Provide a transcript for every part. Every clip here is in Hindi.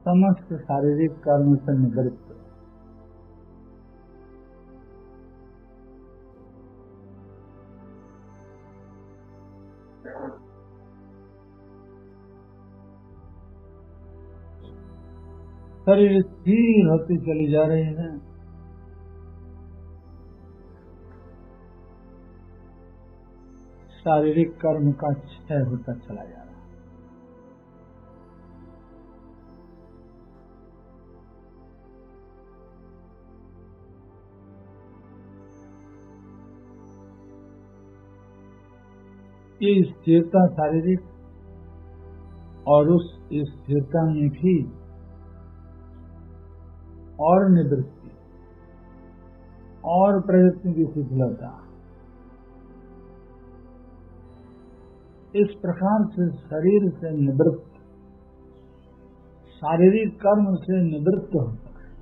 समस्त शारीरिक कर्म से निवृत्त शरीर स्थिर होती चली जा रही है। शारीरिक कर्म का क्षय होता चला जा रहा है। ये स्थिरता शारीरिक और उस स्थिरता में भी और निवृत्ति और प्रयत्न की शिथिलता, इस प्रकार से शरीर से निवृत्त, शारीरिक कर्म से निवृत्त होता है।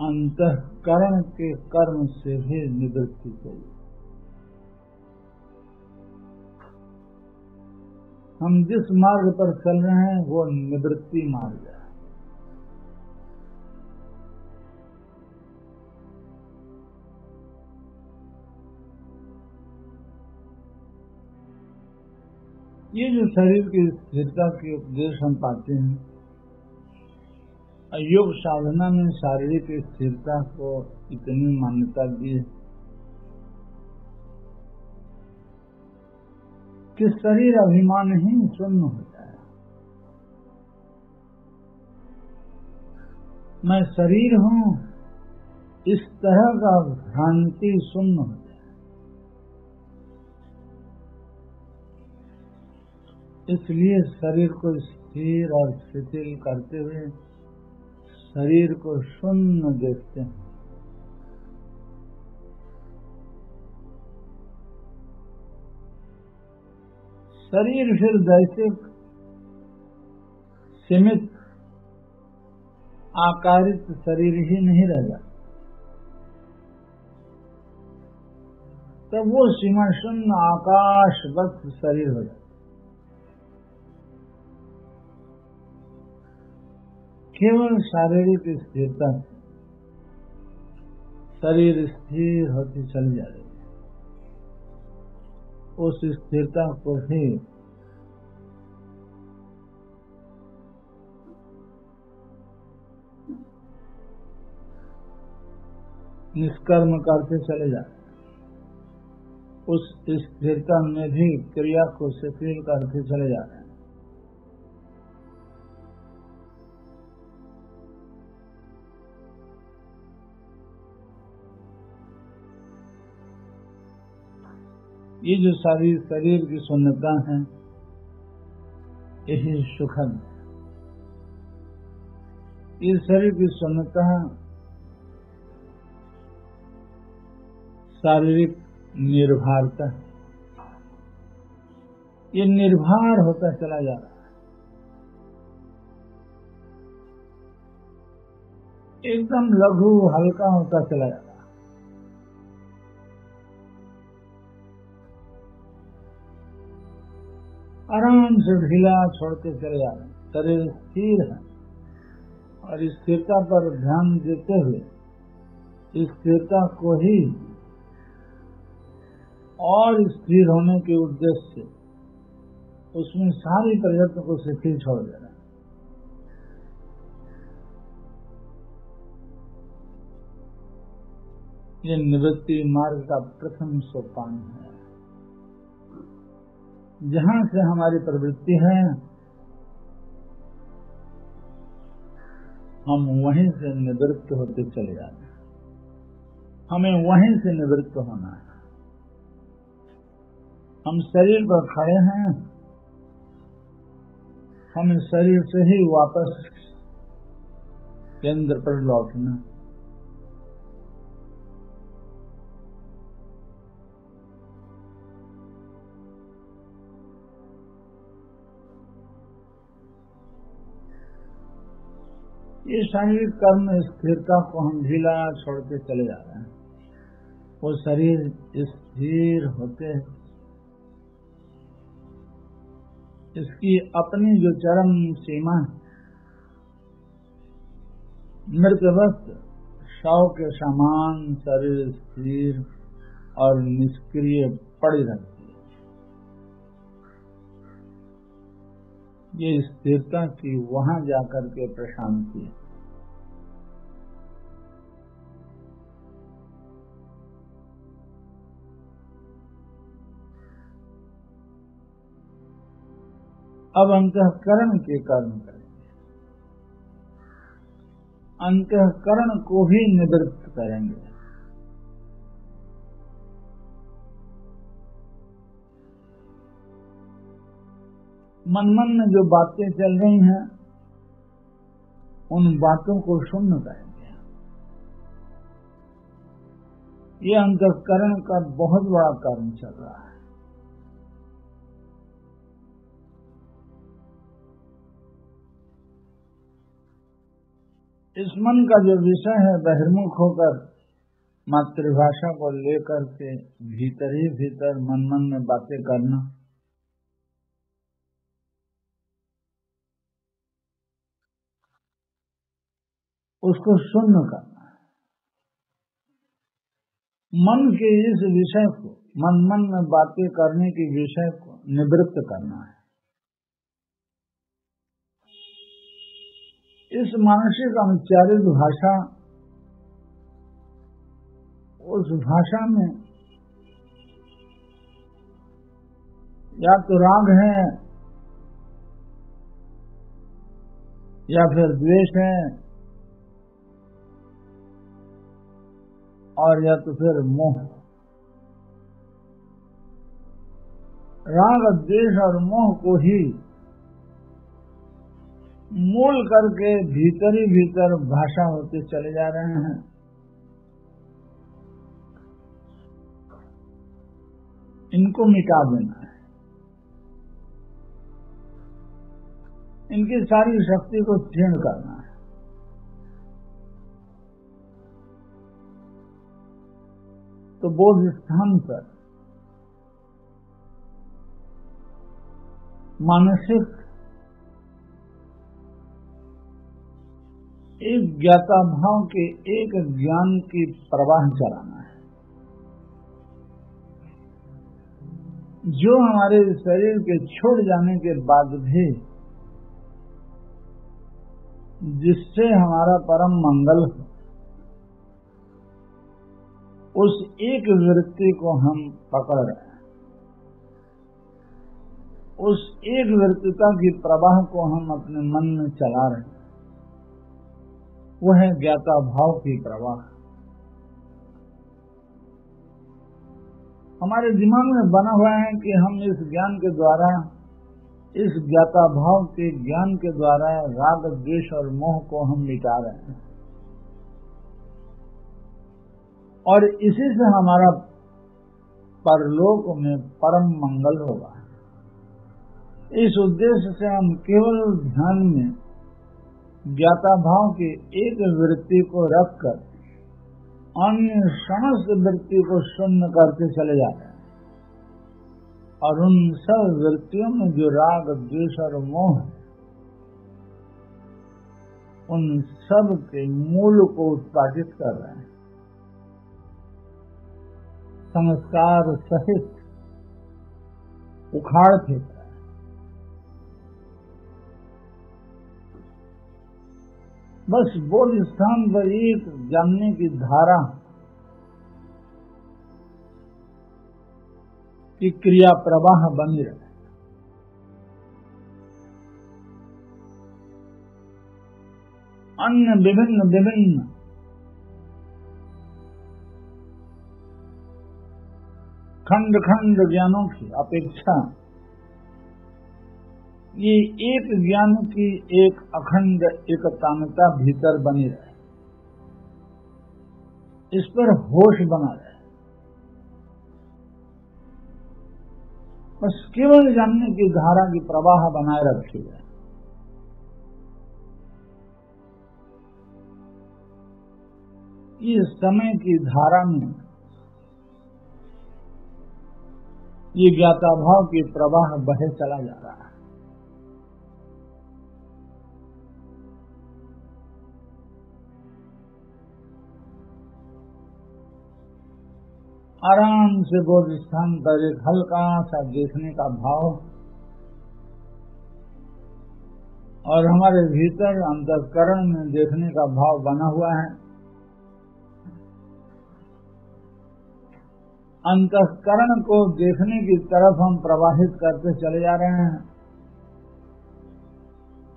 अंतःकरण के कर्म से भी निवृत्ति चाहिए। हम जिस मार्ग पर चल रहे हैं वो निवृत्ति मार्ग है। ये जो शरीर की स्थिरता के उपदेश हम पाते हैं, योग साधना में शारीरिक स्थिरता को इतनी मान्यता दी है कि शरीर अभिमान ही शून्य हो जाए। मैं शरीर हूँ, इस तरह का भ्रांति शून्य हो जाए। इसलिए शरीर को स्थिर और शिथिल करते हुए शरीर को शून्य देखते हैं। शरीर फिर जैसे सीमित आकारित शरीर ही नहीं रह जाता, तब वो सीमा शून्य आकाशवत शरीर हो जाता। केवल शारीरिक स्थिरता से शरीर स्थिर होती चली जा रही है। उस स्थिरता को भी निष्कर्म करते चले जाते, उस स्थिरता में भी क्रिया को शिथिल करते चले जा रहे हैं। ये जो सारी शरीर की शून्यता है, यही सुखद। ये शरीर की शून्यता शारीरिक निर्भरता, ये निर्भर होता चला जा रहा है, एकदम लघु हल्का होता चला जा रहा है। आराम से ढीला छोड़ते चले जा रहे हैं। शरीर स्थिर है और स्थिरता पर ध्यान देते हुए स्थिरता को ही और स्थिर होने के उद्देश्य से उसमें सारी प्रयत्न को शिथिल छोड़ दे रहे हैं। ये निवृत्ति मार्ग का प्रथम सोपान है। जहां से हमारी प्रवृत्ति है, हम वहीं से निवृत्त होते चले जाते हैं। हमें वहीं से निवृत्त होना है। हम शरीर पर खड़े हैं, हमें शरीर से ही वापस केंद्र पर लौटना। ये शारीरिक कर्म स्थिरता को हम ढीला छोड़ते चले जा रहे हैं। वो शरीर स्थिर होते, इसकी अपनी जो चरम सीमा, मृतवत शव के समान शरीर स्थिर और निष्क्रिय पड़ी रहती है। ये स्थिरता की वहां जाकर के प्रशांति है। अब अंतःकरण के कर्म करेंगे, अंतःकरण को भी निवृत्त करेंगे। मन में जो बातें चल रही हैं, उन बातों को शून्य करेंगे। ये अंतःकरण का बहुत बड़ा कर्म चल रहा है। इस मन का जो विषय है, बहिर्मुख होकर मातृभाषा को लेकर के भीतर ही भीतर मन में बातें करना, उसको शून्य करना है। मन के इस विषय को, मन में बातें करने के विषय को निवृत्त करना है। इस मानसिक अनुच्चारित भाषा, उस भाषा में या तो राग है, या फिर द्वेष है, और या तो फिर मोह। राग, द्वेष और मोह को ही मूल करके भीतर ही भीतर भाषा होते चले जा रहे हैं। इनको मिटा देना है, इनकी सारी शक्ति को क्षीण करना है। तो बोध स्थान पर मानसिक एक ज्ञाता भाव के एक ज्ञान की प्रवाह चलाना है, जो हमारे शरीर के छोड़ जाने के बाद भी जिससे हमारा परम मंगल हो, उस एक वृत्ति को हम पकड़ रहे हैं, उस एक वृत्तिता की प्रवाह को हम अपने मन में चला रहे हैं, वह है ज्ञाता भाव की प्रवाह। हमारे दिमाग में बना हुआ है कि हम इस ज्ञान के द्वारा, इस ज्ञाता भाव के ज्ञान के द्वारा राग द्वेष और मोह को हम मिटा रहे हैं और इसी से हमारा परलोक में परम मंगल होगा। इस उद्देश्य से हम केवल ध्यान में ज्ञाता भाव की एक वृत्ति को रखकर अन्य समस्त वृत्ति को शून्य करके चले जाते हैं और उन सब वृत्तियों में जो राग द्वेष और मोह है, उन सब के मूल को उत्पादित कर रहे हैं, संस्कार सहित उखाड़ फेंक रहे हैं। बस बोध स्थान पर एक जानने की धारा की क्रिया प्रवाह बनी रहे। अन्य विभिन्न खंड खंड ज्ञानों की अपेक्षा ये एक ज्ञान की एक अखंड एकतानता भीतर बनी रहे, इस पर होश बना रहे। बस केवल जानने की धारा की प्रवाह बनाए रखी है। इस समय की धारा में ये ज्ञाता भाव की प्रवाह बहे चला जा रहा है। आराम से बोध स्थान पर एक हल्का सा देखने का भाव और हमारे भीतर अंतःकरण में देखने का भाव बना हुआ है। अंतःकरण को देखने की तरफ हम प्रवाहित करते चले जा रहे हैं।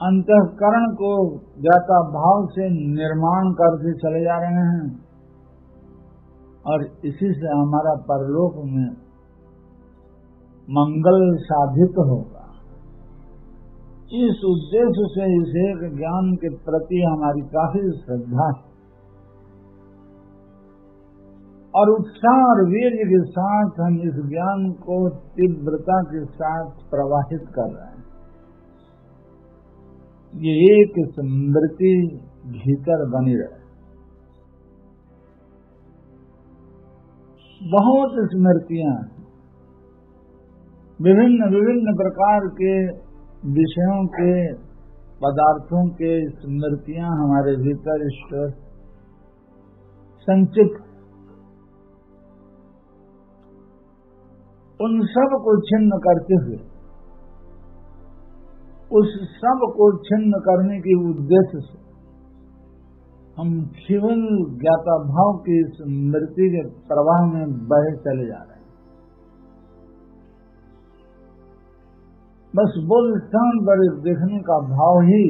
अंतःकरण को ज्ञाता भाव से निर्माण करते चले जा रहे हैं और इसी से हमारा परलोक में मंगल साधित होगा। इस उद्देश्य से इस एक ज्ञान के प्रति हमारी काफी श्रद्धा है और उत्साह और वीर्य के साथ हम इस ज्ञान को तीव्रता के साथ प्रवाहित कर रहे हैं। ये एक स्मृति भीतर बनी रहे। बहुत स्मृतियां, विभिन्न प्रकार के विषयों के, पदार्थों के स्मृतियां हमारे भीतर ईश्वर संचित, उन सब को छिन्न करते हुए, उस सब को छिन्न करने के उद्देश्य से हम केवल ज्ञाता भाव की स्मृति के प्रवाह में बहे चले जा रहे हैं। बस बोध स्थान पर देखने का भाव ही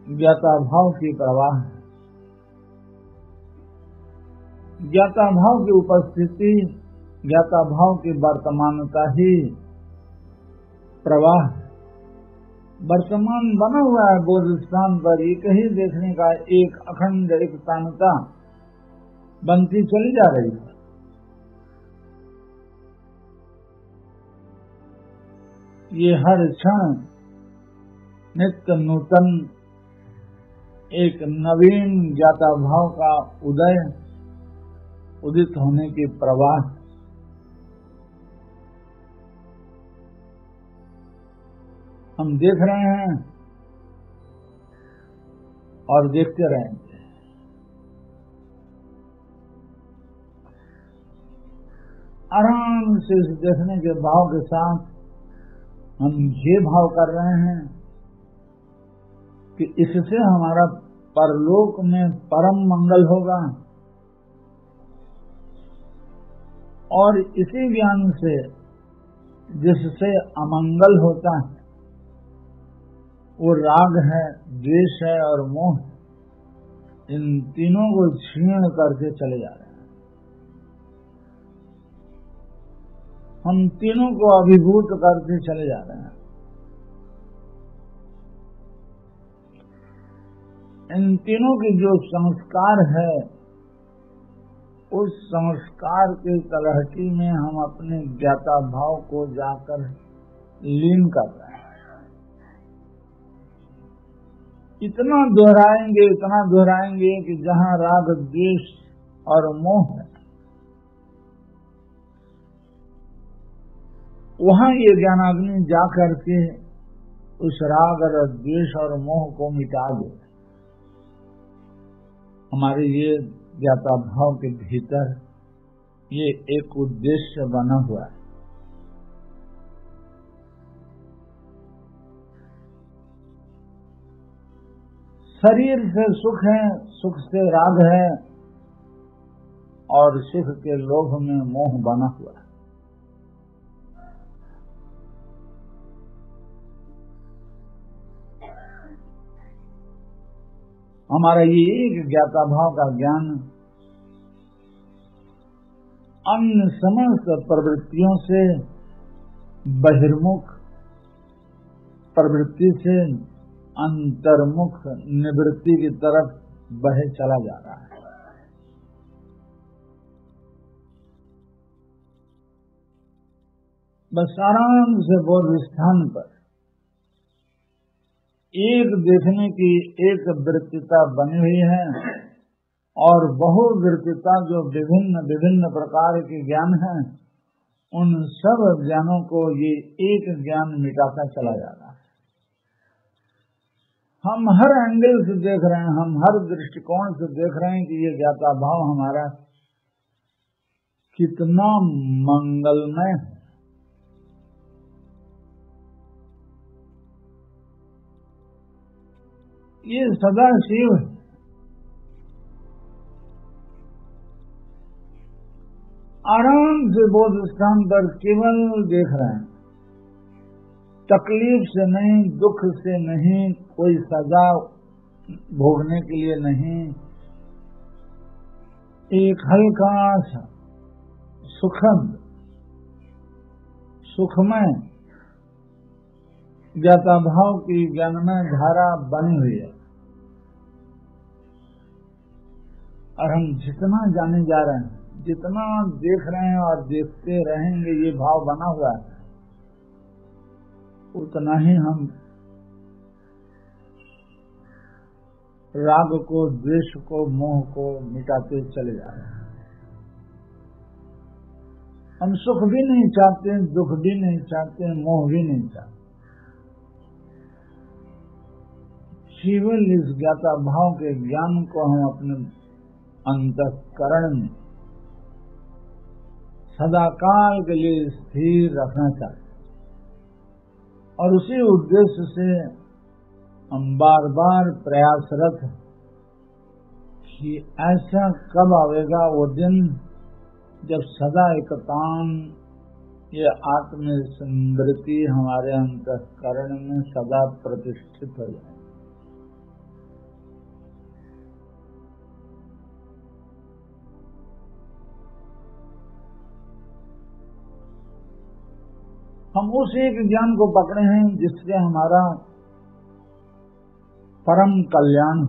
ज्ञाता भाव की प्रवाह है। ज्ञाता भाव की उपस्थिति, ज्ञाता भाव की वर्तमानता ही प्रवाह है। वर्तमान बना हुआ है बोध स्थान पर, एक ही देखने का एक अखंड एकतानता बनती चली जा रही है। ये हर क्षण नित्य नूतन एक नवीन ज्ञाता भाव का उदित होने की प्रवाह। हम देख रहे हैं और देखते रहेंगे। आराम से इस देखने के भाव के साथ हम ये भाव कर रहे हैं कि इससे हमारा परलोक में परम मंगल होगा और इसी ज्ञान से जिससे अमंगल होता है वो राग है, द्वेष है और मोह है। इन तीनों को छीण करके चले जा रहे हैं। हम तीनों को अभिभूत करके चले जा रहे हैं। इन तीनों की जो संस्कार है उस संस्कार के तलहटी में हम अपने ज्ञाता भाव को जाकर लीन कर रहे हैं। इतना दोहराएंगे कि जहाँ राग द्वेष और मोह है वहाँ ये ज्ञानाग्नि जा करके उस राग और द्वेष और मोह को मिटा दे। हमारे ये ज्ञाता भाव के भीतर ये एक उद्देश्य बना हुआ है। शरीर से सुख है, सुख से राग है और सुख के लोभ में मोह बना हुआ है। हमारा ये एक ज्ञाता भाव का ज्ञान अन्य समस्त प्रवृत्तियों से बहिर्मुख प्रवृत्ति से अंतर्मुख निवृत्ति की तरफ बहे चला जा रहा है। बस आराम से बोध स्थान पर एक देखने की एक वृत्तिता बनी हुई है और बहुवृत्तिता जो विभिन्न विभिन्न प्रकार के ज्ञान हैं, उन सब ज्ञानों को ये एक ज्ञान मिटाता चला जा रहा है। हम हर एंगल से देख रहे हैं, हम हर दृष्टिकोण से देख रहे हैं कि ये ज्ञाता भाव हमारा कितना मंगलमय है। ये सदा शिव है। आराम से बोध स्थान पर केवल देख रहे हैं, तकलीफ से नहीं, दुख से नहीं, कोई सजा भोगने के लिए नहीं, एक हल्का सा सुखद सुखमय ज्ञाता भाव की ज्ञानमय धारा बनी हुई है। और हम जितना जाने जा रहे हैं, जितना देख रहे हैं और देखते रहेंगे, ये भाव बना हुआ है, उतना ही हम राग को, द्वेष को, मोह को मिटाते चले जा रहे हैं। हम सुख भी नहीं चाहते, दुख भी नहीं चाहते, मोह भी नहीं चाहते। केवल इस ज्ञाता भाव के ज्ञान को हम अपने अंतःकरण में सदाकाल के लिए स्थिर रखना चाहते और उसी उद्देश्य से हम बार बार प्रयासरत हैं कि ऐसा कब आवेगा वो दिन जब सदा एकतान ये आत्म स्मृति हमारे अंतःकरण में सदा प्रतिष्ठित हो जाए। हम उस एक ज्ञान को पकड़े हैं जिससे हमारा परम कल्याण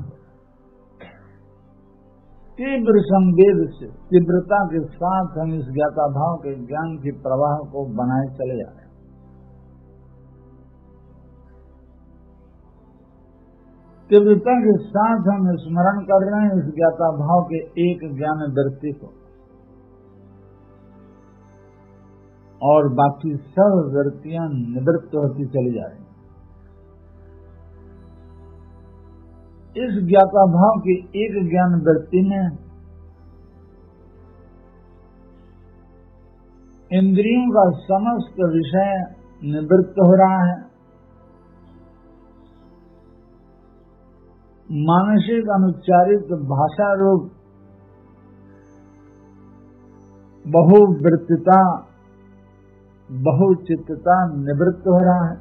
तीव्र संवेद से, तीव्रता के साथ हम इस ज्ञाता भाव के ज्ञान के प्रवाह को बनाए चले जा रहे हैं। तीव्रता के साथ हम स्मरण कर रहे हैं इस ज्ञाता भाव के एक ज्ञान वृत्ति को, और बाकी सब वृत्तियां निवृत्त होती चली जा रही। इस ज्ञाता भाव की एक ज्ञान वृत्ति में इंद्रियों का समस्त विषय निवृत्त हो रहा है। मानसिक अनुच्चारित भाषा रूप बहुवृत्तता, बहुचित्तता निवृत्त हो रहा है।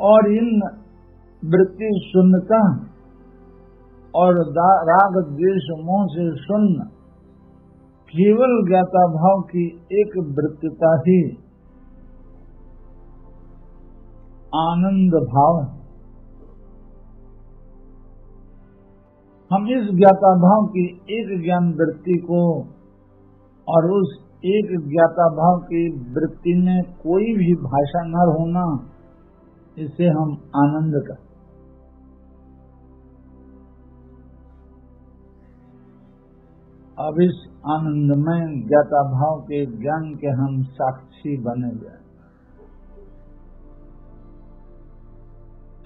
और इन वृत्ति शून्यता और राग द्वेष मोह से शून्य केवल ज्ञाता भाव की एक वृत्तिता ही आनंद भाव है। हम इस ज्ञाता भाव की एक ज्ञान वृत्ति को और उस एक ज्ञाता भाव की वृत्ति में कोई भी भाषा न होना, इसे हम आनंद का। अब इस आनंदमय ज्ञाता भाव के ज्ञान के हम साक्षी बने हुए।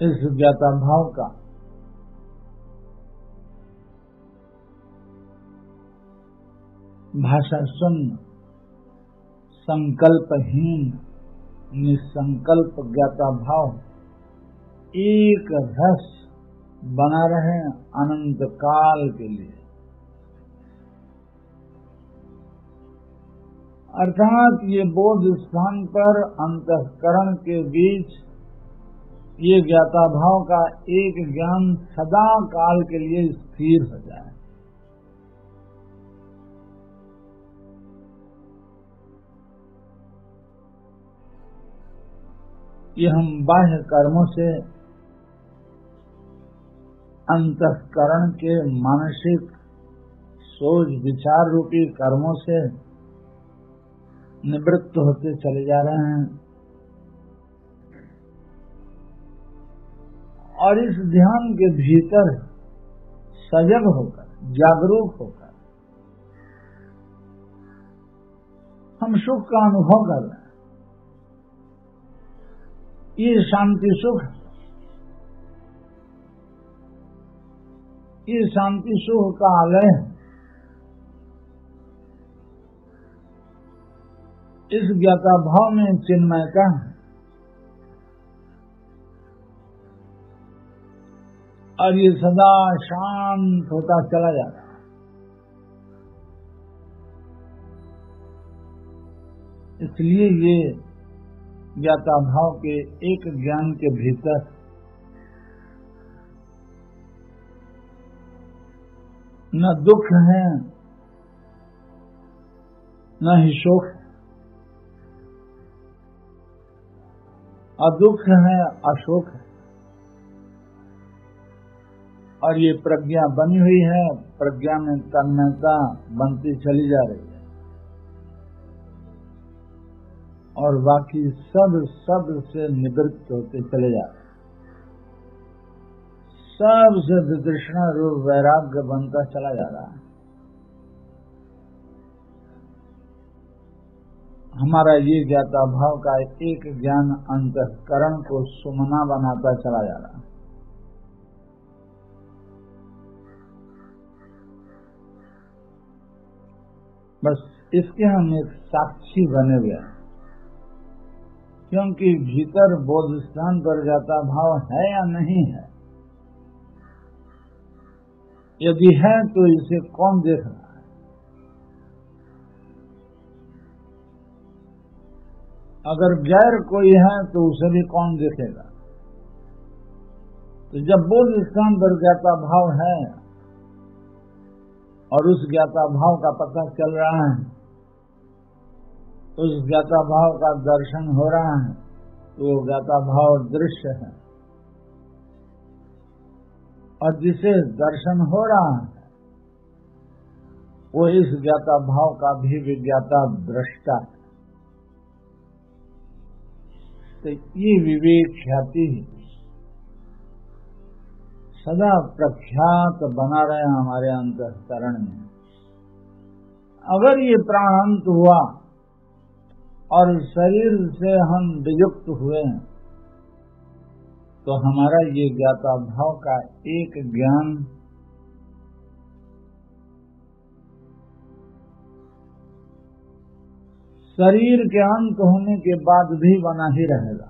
इस ज्ञाता भाव का भाषा शून्य, संकल्पहीन, निसंकल्प ज्ञाता भाव एक रस बना रहे अनंत काल के लिए। अर्थात ये बोध स्थान पर अंतःकरण के बीच ये ज्ञाता भाव का एक ज्ञान सदा काल के लिए स्थिर हो जाए। ये हम बाह्य कर्मों से, अंतःकरण के मानसिक सोच विचार रूपी कर्मों से निवृत्त होते चले जा रहे हैं। और इस ध्यान के भीतर सजग होकर, जागरूक होकर हम सुख का अनुभव कर रहे हैं। ये शांति सुख, ये शांति सुख का आलय है। इस ज्ञाता भाव में चिन्मयता है और ये सदा शांत होता चला जा रहा है। इसलिए ये ज्ञाता भाव के एक ज्ञान के भीतर न दुख है न ही शोक है, अदुख है अशोक है। और ये प्रज्ञा बनी हुई है, प्रज्ञा में तन्मयता बनती चली जा रही है और बाकी सब से निवृत्त होते चले जा रहे हैं। सब से वितृष्णा रूप वैराग्य बनता चला जा रहा है। हमारा ये ज्ञाता भाव का एक ज्ञान अंतःकरण को सुमना बनाता चला जा रहा है। बस इसके हम एक साक्षी बने हुए हैं, क्योंकि भीतर बोध स्थान पर ज्ञाता भाव है या नहीं है। यदि है तो इसे कौन देख रहा है? अगर गैर कोई है तो उसे भी कौन देखेगा? तो जब बोध स्थान पर ज्ञाता भाव है और उस ज्ञाता भाव का पता चल रहा है, उस ज्ञाता भाव का दर्शन हो रहा है, तो वो ज्ञाता भाव दृश्य है। और जिसे दर्शन हो रहा है वो इस ज्ञाता भाव का भी विज्ञाता दृष्टा है। तो ये विवेक ख्याति सदा प्रख्यात बना रहे हमारे अंतःकरण में। अगर ये प्राणांत हुआ और शरीर से हम वियुक्त हुए तो हमारा ये ज्ञाता भाव का एक ज्ञान शरीर के अंत होने के बाद भी बना ही रहेगा।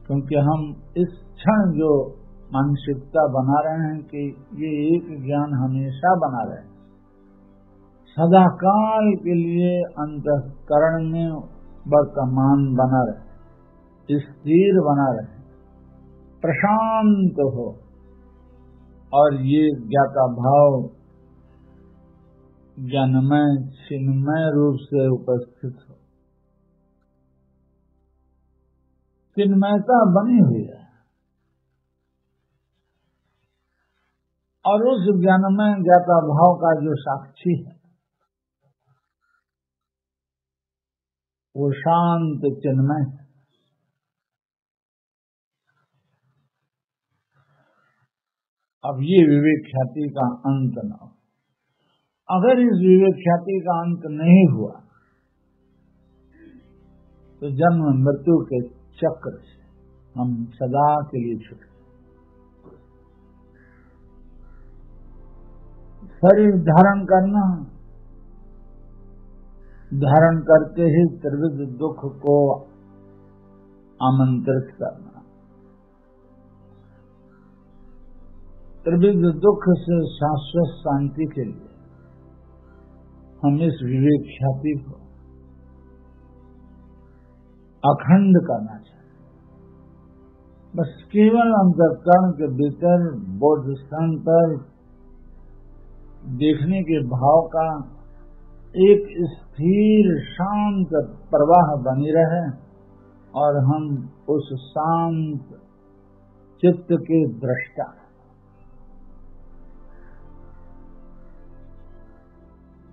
क्योंकि हम इस क्षण जो मानसिकता बना रहे हैं कि ये एक ज्ञान हमेशा बना रहे, सदा काल के लिए अंतःकरण में वर्तमान बना रहे, स्थिर बना रहे, प्रशांत हो और ये ज्ञाता भाव ज्ञानमय चिन्मय रूप से उपस्थित हो। चिन्मयता बनी हुई है और उस ज्ञानमय ज्ञाता भाव का जो साक्षी है वो शांत चिन्मय है। अब ये विवेक ख्याति का अंत न हो। अगर इस विवेक ख्याति का अंत नहीं हुआ तो जन्म मृत्यु के चक्र से हम सदा के लिए छूट। शरीर धारण करना, धारण करके ही त्रिविध दुख को आमंत्रित करना, त्रिविध दुख से शाश्वत शांति के लिए हम इस विवेक ख्याति को अखंड करना चाहिए। बस केवल अंतःकरण के भीतर बोध स्थान पर देखने के भाव का एक स्थिर शांत प्रवाह बनी रहे और हम उस शांत चित्त के दृष्टा,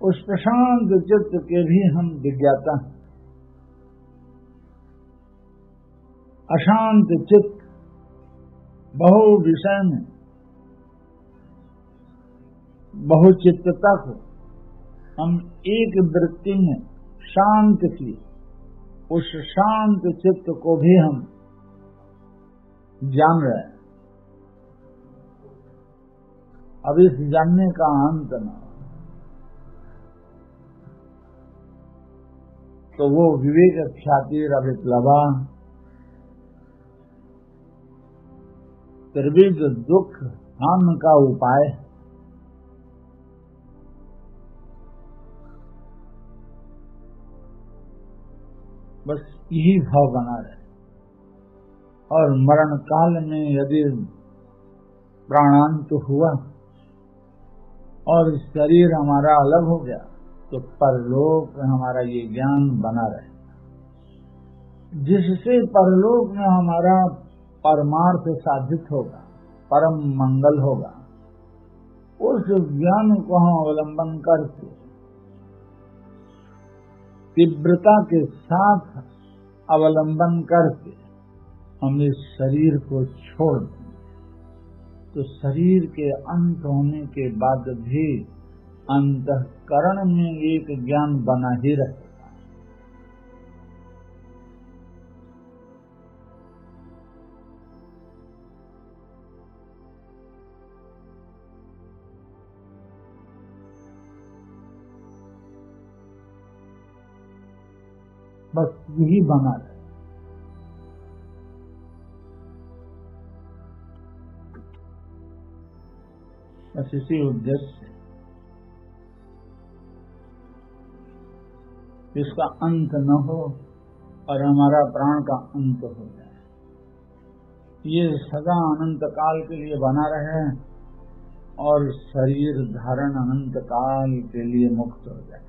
उस प्रशांत चित्त के भी हम विज्ञाता हैं। अशांत चित्त बहु विषय में बहुचित्तता को हम एक वृत्ति में शांत किए, उस शांत चित्त को भी हम जान रहे हैं। अब इस जानने का अंत न हो तो वो विवेक ख्याति रविप्लवा त्रिविध दुख हम का उपाय। बस यही भाव बना रहे और मरण काल में यदि प्राणांत हुआ और शरीर हमारा अलग हो गया तो परलोक में हमारा ये ज्ञान बना रहे, जिससे परलोक में हमारा परमार्थ साधित होगा, परम मंगल होगा। उस ज्ञान को हम अवलंबन करके तीव्रता के साथ अवलंबन करके हम इस शरीर को छोड़ देंगे तो शरीर के अंत होने के बाद भी अंतःकरण में एक ज्ञान बना ही रहेगा। बस यही बना रहे। बस इसी उद्देश्य से इसका अंत न हो और हमारा प्राण का अंत हो जाए, ये सदा अनंत काल के लिए बना रहे और शरीर धारण अनंत काल के लिए मुक्त हो जाए।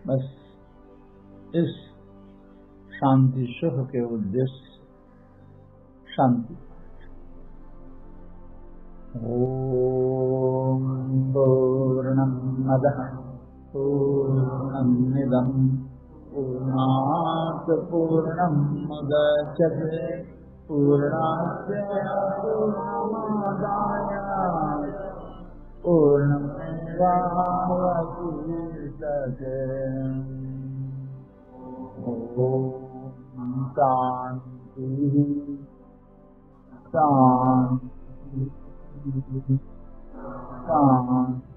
बस इस शांति सुख के उद्देश्य शांति। ओम पूर्णमदः पूर्णमिदं पूर्णात् पूर्णमुदच्यते पूर्णस्य पूर्णमादाय पूर्णमेवावशिष्यते। ओम शांति शांति शांति।